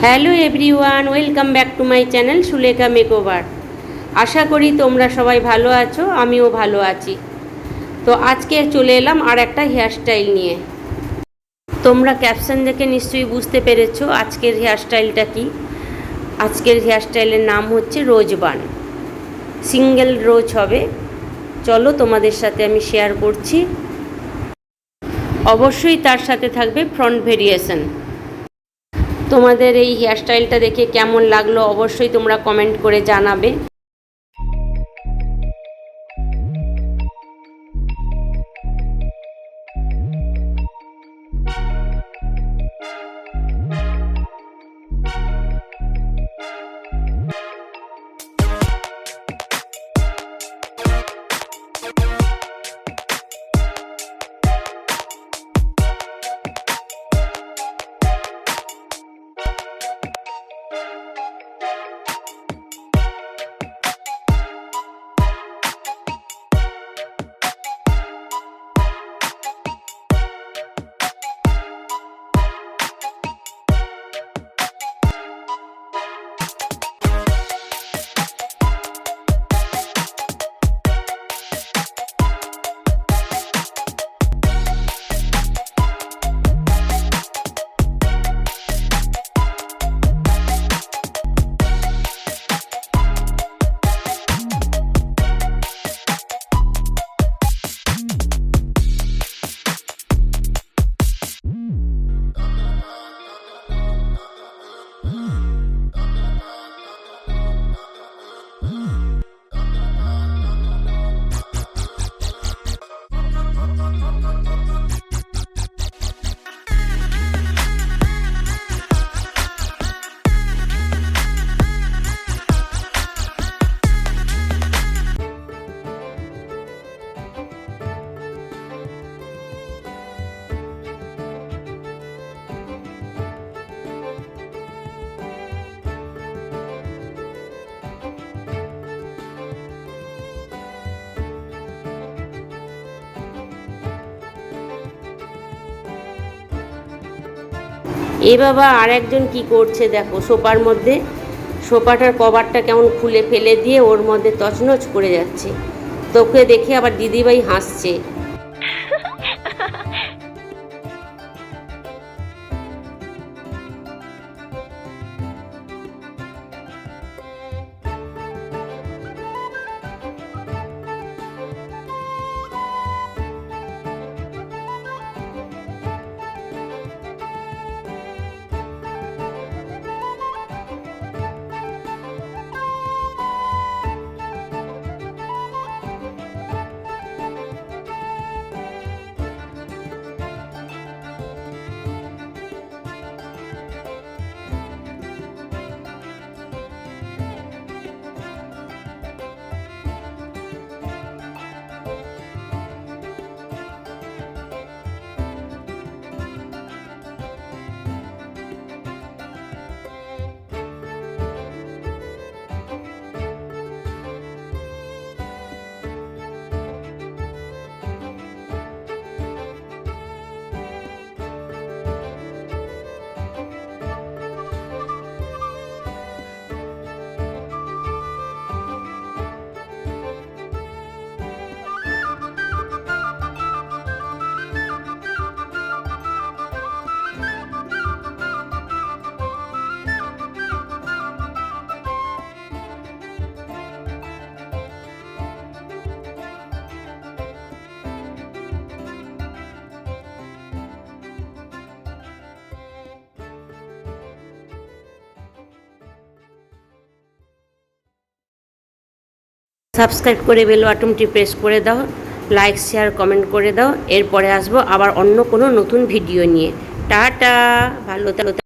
Hello everyone, welcome back to my channel Sulekha makeover. আশা করি তোমরা সবাই ভালো আছো, আমিও ভালো আছি। তো আজকে চলে এলাম আর একটা হেয়ারস্টাইল নিয়ে। তোমরা ক্যাপশন দেখে নিশ্চয়ই বুঝতে পেরেছো আজকের হেয়ারস্টাইলটা কি। আজকের হেয়ারস্টাইলের নাম হচ্ছে রোজ বান। সিঙ্গেল রোজ হবে। চলো তোমাদের সাথে আমি শেয়ার করছি। অবশ্যই তার সাথে থাকবে ফ্রন্ট ভেরিয়েশন। তোমাদের এই হেয়ারস্টাইলটা দেখে কেমন লাগলো অবশ্যই তোমরা কমেন্ট করে জানাবে। এ বাবা, আর একজন কি করছে দেখো সোফার মধ্যে। সোফাটার কভারটা কেমন খুলে ফেলে দিয়ে ওর মধ্যে তছনছ করে যাচ্ছে। তোকে দেখে আবার দিদিভাই হাসছে। সাবস্ক্রাইব করে বেল বাটনটি প্রেস করে দাও, লাইক শেয়ার কমেন্ট করে দাও। এরপরে আসবো আবার অন্য কোনো নতুন ভিডিও নিয়ে। টাটা, ভালো থাকো।